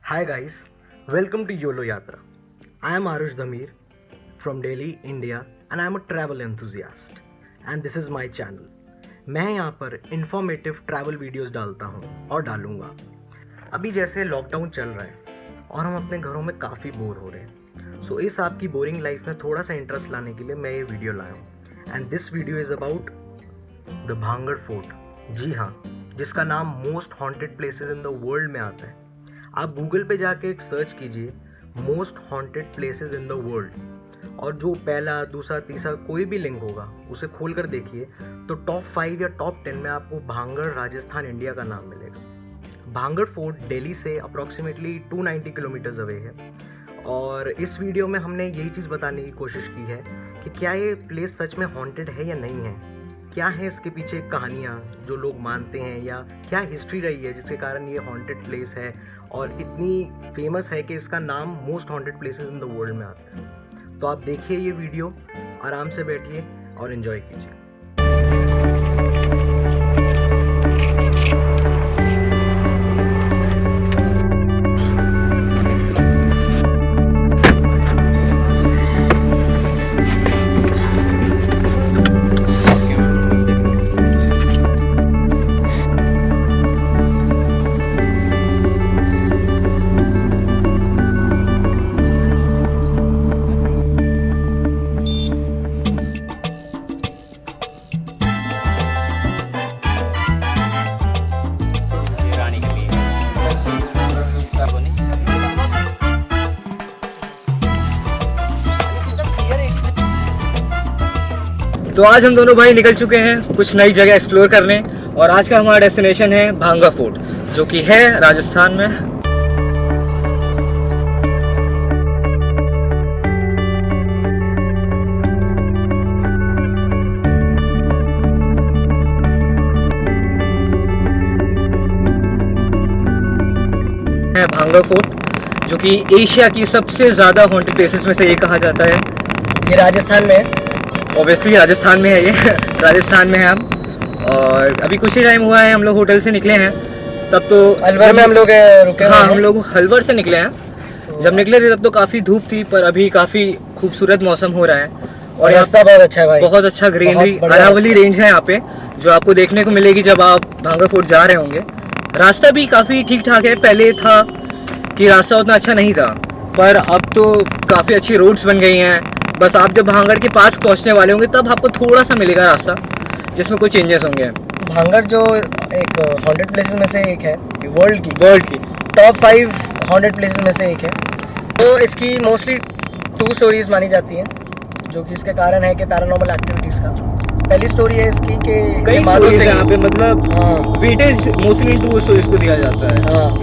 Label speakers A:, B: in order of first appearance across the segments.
A: Hi guys, welcome to YOLO Yatra. I am Arush Dhamir from Delhi, India and I am a travel enthusiast and this is my channel. मैं यहाँ पर informative travel videos डालता हूँ और डालूँगा। अभी जैसे लॉकडाउन चल रहा है और हम अपने घरों में काफ़ी बोर हो रहे हैं, सो इस आपकी बोरिंग लाइफ में थोड़ा सा इंटरेस्ट लाने के लिए मैं ये वीडियो लाया हूँ and this video is about the Bhangarh fort. जी हाँ, जिसका नाम most haunted places in the world में आता है। आप गूगल पे जाके एक सर्च कीजिए most haunted places in the world और जो पहला दूसरा तीसरा कोई भी लिंक होगा उसे खोल कर देखिए तो टॉप 5 या टॉप 10 में आपको भांगड़ राजस्थान इंडिया का नाम मिलेगा। भांगड़ फोर्ट दिल्ली से अप्रॉक्सीमेटली 290 किलोमीटर्स अवे है और इस वीडियो में हमने यही चीज़ बताने की कोशिश की है कि क्या ये प्लेस सच में हॉन्टेड है या नहीं है, क्या है इसके पीछे कहानियाँ जो लोग मानते हैं या क्या हिस्ट्री रही है जिसके कारण ये हॉन्टेड प्लेस है और इतनी फेमस है कि इसका नाम most haunted places in the world में आता है। तो आप देखिए ये वीडियो, आराम से बैठिए और एंजॉय कीजिए।
B: तो आज हम दोनों भाई निकल चुके हैं कुछ नई जगह एक्सप्लोर करने और आज का हमारा डेस्टिनेशन है भांगड़ फोर्ट जो कि है राजस्थान में। है भांगड़ फोर्ट जो कि एशिया की सबसे ज़्यादा हॉन्टेड प्लेसेस में से एक कहा जाता है।
A: ये राजस्थान में है,
B: ऑब्वियसली राजस्थान में है ये राजस्थान में है हम। और अभी कुछ ही टाइम हुआ है हम लोग होटल से निकले हैं, तब तो
A: अलवर में हम लोग रुके।
B: हाँ, हम लोग अलवर से निकले हैं। तो जब निकले थे तब तो काफ़ी धूप थी, पर अभी काफ़ी खूबसूरत मौसम हो रहा है और
A: रास्ता बहुत अच्छा है भाई,
B: बहुत अच्छा ग्रीनरी, अरावली रेंज है यहाँ पे जो आपको देखने को मिलेगी जब आप भांगड़ फोर्ट जा रहे होंगे। रास्ता भी काफ़ी ठीक ठाक है, पहले था कि रास्ता उतना अच्छा नहीं था पर अब तो काफ़ी अच्छी रोड्स बन गई हैं। बस आप जब भांगड़ के पास पहुंचने वाले होंगे तब आपको थोड़ा सा मिलेगा रास्ता जिसमें कोई चेंजेस होंगे।
A: भांगड़ जो एक हॉन्टेड प्लेसेस में से एक है, वर्ल्ड की टॉप 5 हॉन्टेड प्लेसेस में से एक है। तो इसकी मोस्टली 2 स्टोरीज मानी जाती हैं जो कि इसके कारण है कि पैरानॉर्मल एक्टिविटीज़ का। पहली स्टोरी है इसकी कि
B: कई स्टोरीज हैं यहाँ पे, मतलब वेटेज मोस्टली 2 स्टोरीज को दिया जाता है।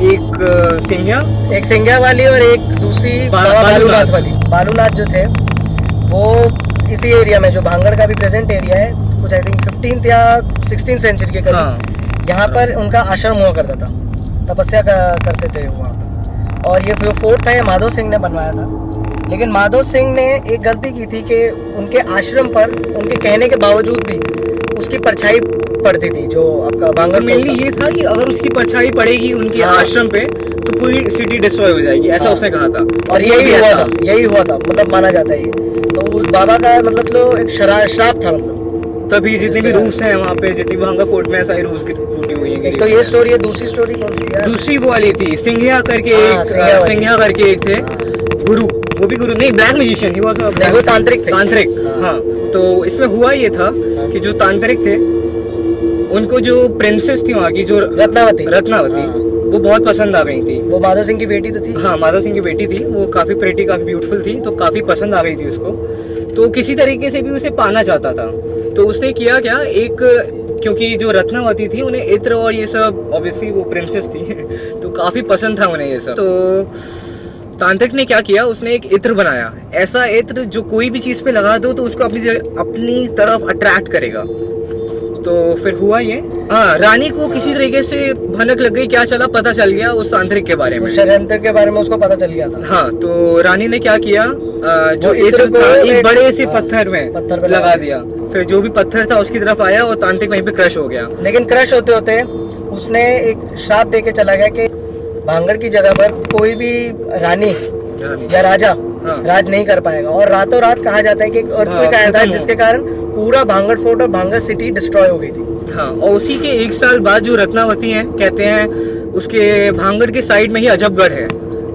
B: एक
A: सिंघिया वाली और एक दूसरी बालूनाथ वाली। बालूनाथ जो थे वो इसी एरिया में, जो भांगड़ का भी प्रेजेंट एरिया है, कुछ आई थिंक 15th या 16th सेंचुरी के करीब यहाँ पर उनका आश्रम हुआ करता था, तपस्या करते थे वहाँ पर। और ये जो फोर्ट था ये माधो सिंह ने बनवाया था, लेकिन माधो सिंह ने एक गलती की थी कि उनके आश्रम पर उनके कहने के बावजूद भी उसकी परछाई पड़ती थी। जो आपका भांगड़
B: मेनली ये था कि अगर उसकी परछाई पड़ेगी उनके आश्रम पे तो पूरी सिटी डिस्ट्रॉय हो जाएगी, ऐसा उसने कहा था।
A: और यही हुआ था मतलब माना जाता है ये। तो उस बाबा का मतलब तो एक श्राप था, मतलब
B: तभी जितने भी रूल्स हैं वहाँ पे, जितनी भांगड़ फोर्ट में सारी रूल्स की टूटी हुई है।
A: एक तो ये स्टोरी है, दूसरी स्टोरी कौन सी है?
B: दूसरी वो वाली थी सिंघिया करके एक थे गुरु, वो भी गुरु नहीं, ब्लैक मैजिशियन ही, वो
A: तांत्रिक थे।
B: हाँ, तो इसमें हुआ ये था कि जो तांत्रिक थे उनको जो प्रिंसेस थी वहाँ की, जो रत्नावती वो बहुत पसंद आ गई थी।
A: वो माधव सिंह की बेटी तो थी।
B: हाँ, माधव सिंह की बेटी थी, वो काफी प्रेटी, काफी ब्यूटीफुल थी, तो काफी पसंद आ गई थी उसको। तो किसी तरीके से भी उसे पाना चाहता था, तो उसने किया क्या, एक क्योंकि जो रत्नावती थी उन्हें इत्र और ये सब, ऑब्वियसली वो प्रिंसेस थी तो काफी पसंद था उन्हें ये सब। तो तांत्रिक ने क्या किया, उसने एक इत्र बनाया, ऐसा इत्र जो कोई भी चीज पे लगा दो तो उसको अपनी तरफ अट्रैक्ट करेगा। तो फिर हुआ ये, हाँ, रानी को किसी तरीके से भनक लग गई, क्या चला पता चल गया उस तांत्रिक के बारे में,
A: षड्यंत्र के बारे में उसको पता चल गया था।
B: हाँ, तो रानी ने क्या किया, जो इत्र को एक बड़े से पत्थर में लगा दिया। फिर जो भी पत्थर था उसकी तरफ आया और तांत्रिक वहीं पे क्रश हो गया।
A: लेकिन क्रश होते होते उसने एक श्राप दे के चला गया कि भांगड़ की जगह पर कोई भी रानी या राजा राज नहीं कर पाएगा। और रातों रात कहा जाता है कि एक अर्थक्वेक आया था जिसके कारण पूरा भांगड़ फोर्ट और भांगड़ सिटी डिस्ट्रॉय हो गई थी।
B: हाँ, और उसी के 1 साल बाद जो रत्नावती है, कहते हैं उसके भांगड़ के साइड में ही अजबगढ़ है।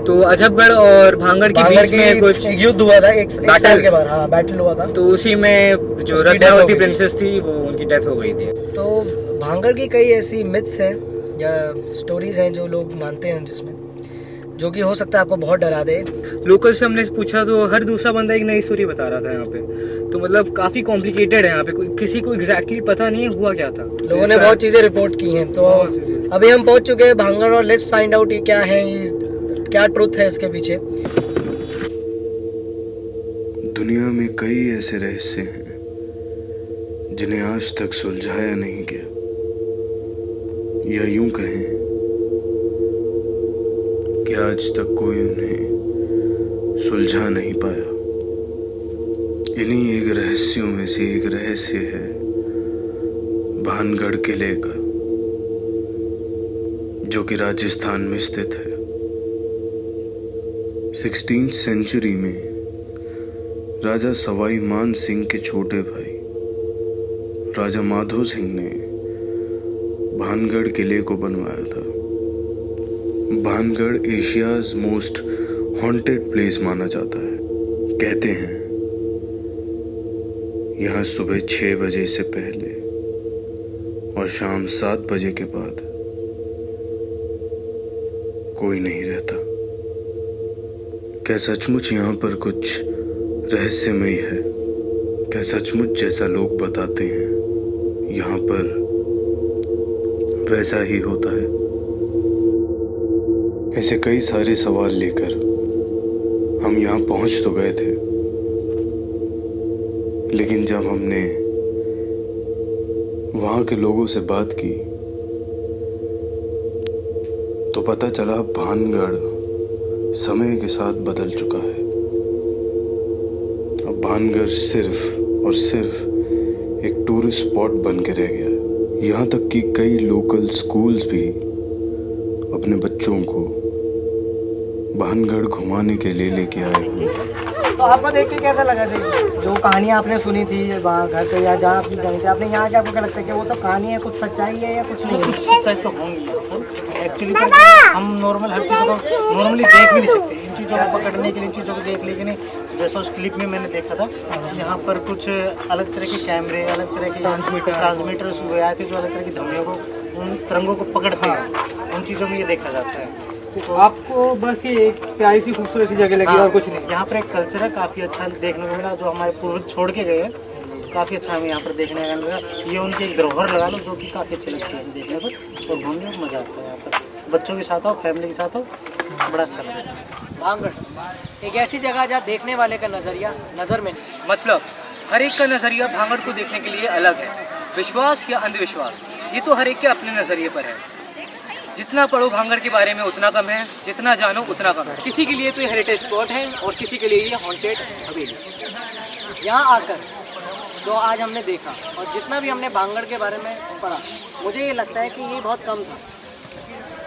B: तो अजबगढ़ और भांगड़ के बीच में कुछ
A: युद्ध हुआ था, एक साल के बाद। हाँ, बैटल हुआ था।
B: तो उसी में जो रत्नावती प्रिंसेस थी वो उनकी डेथ हो गई थी।
A: तो भांगड़ की कई ऐसी मिथ्स हैं या स्टोरीज हैं जो लोग मानते हैं, जिसमें जो कि हो सकता है आपको बहुत डरा दे।
B: लोकल्स से हमने पूछा तो हर दूसरा बंदा एक नई स्टोरी बता रहा था यहाँ पे। तो मतलब काफी कॉम्प्लिकेटेड है यहाँ पे, किसी को एग्जैक्टली पता नहीं है हुआ क्या था।
A: लोगों ने बहुत चीजें रिपोर्ट की हैं। तो अभी हम पहुंच चुके हैं भांगड़ और लेट्स फाइंड आउट ये क्या है, क्या ट्रुथ है इसके पीछे।
C: दुनिया में कई ऐसे रहस्य हैं जिन्हें आज तक सुलझाया नहीं गया, या यूं कहें कि आज तक कोई उन्हें सुलझा नहीं पाया। इन्हीं एक रहस्यों में से एक रहस्य है भानगढ़ किले का, जो कि राजस्थान में स्थित है। 16th सेंचुरी में राजा सवाई मान सिंह के छोटे भाई राजा माधो सिंह ने भानगढ़ किले को बनवाया था। Bhangarh Asia's most haunted place माना जाता है। कहते हैं यहाँ सुबह 6 बजे से पहले और शाम 7 बजे के बाद कोई नहीं रहता। क्या सचमुच यहाँ पर कुछ रहस्यमय है? क्या सचमुच जैसा लोग बताते हैं यहाँ पर वैसा ही होता है? ऐसे कई सारे सवाल लेकर हम यहाँ पहुंच तो गए थे, लेकिन जब हमने वहाँ के लोगों से बात की तो पता चला भानगढ़ समय के साथ बदल चुका है। अब भानगढ़ सिर्फ और सिर्फ एक टूरिस्ट स्पॉट बन के रह गया है। यहाँ तक कि कई लोकल स्कूल्स भी अपने बच्चों को भानगढ़ घुमाने के लिए लेके आए हुए हैं।
A: तो आपको देख के कैसा लगा जी? जो कहानियाँ आपने सुनी थी वहाँ घर पे या जहाँ आपने जानी थी, आपने यहाँ क्या आपको क्या लगता है कि वो सब कहानी है, कुछ सच्चाई है या कुछ नहीं?
D: कुछ सच्चाई तो होंगी। एक्चुअली हम नॉर्मल हर चीज़ों को नॉर्मली देख भी नहीं सकते। इन चीज़ों को पकड़ने के लिए इन चीज़ों को देख, लेकिन जैसा उस क्लिप में मैंने देखा था कि यहाँ पर कुछ अलग तरह के कैमरे, अलग तरह के ट्रांसमीटर्स हुए आए थे जो अलग तरह की ध्वनियों को, उन तरंगों को पकड़ते हैं। उन चीज़ों में ये देखा जाता है।
B: तो आपको बस ये एक प्यारी सी खूबसूरत सी जगह लगी और कुछ नहीं?
D: यहाँ पर एक कल्चर है काफ़ी अच्छा देखने को मिला, जो हमारे पूर्वज छोड़ के गए हैं। काफ़ी अच्छा हमें यहाँ पर देखने का लगा। ये उनकी एक धरोहर लगा लो जो कि काफ़ी अच्छी लगती है देखने पर, और घूमने में मज़ा आता है। यहाँ पर बच्चों के साथ आओ, फैमिली के साथ आओ, बड़ा अच्छा लगता है।
A: भांगड़ एक ऐसी जगह जहाँ देखने वाले का नज़रिया नज़र में,
B: मतलब हर एक का नज़रिया भांगड़ को देखने के लिए अलग है। विश्वास या अंधविश्वास, ये तो हर एक के अपने नज़रिए पर है। जितना पढ़ो भांगड़ के बारे में उतना कम है, जितना जानो उतना कम है। किसी के लिए तो ये हेरिटेज स्पॉट है और किसी के लिए ये हॉन्टेड हवेली।
A: यहाँ आकर जो आज हमने देखा और जितना भी हमने भांगड़ के बारे में पढ़ा, मुझे ये लगता है कि ये बहुत कम था,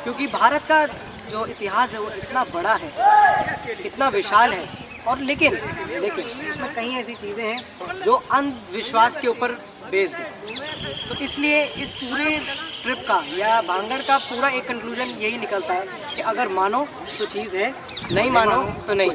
A: क्योंकि भारत का जो इतिहास है वो इतना बड़ा है, इतना विशाल है, और लेकिन उसमें कई ऐसी चीज़ें हैं जो अंधविश्वास के ऊपर बेस्ड है। तो इसलिए इस पूरे ट्रिप का या भांगड़ का पूरा एक कंक्लूजन यही निकलता है कि अगर मानो तो चीज़ है, नहीं मानो तो नहीं।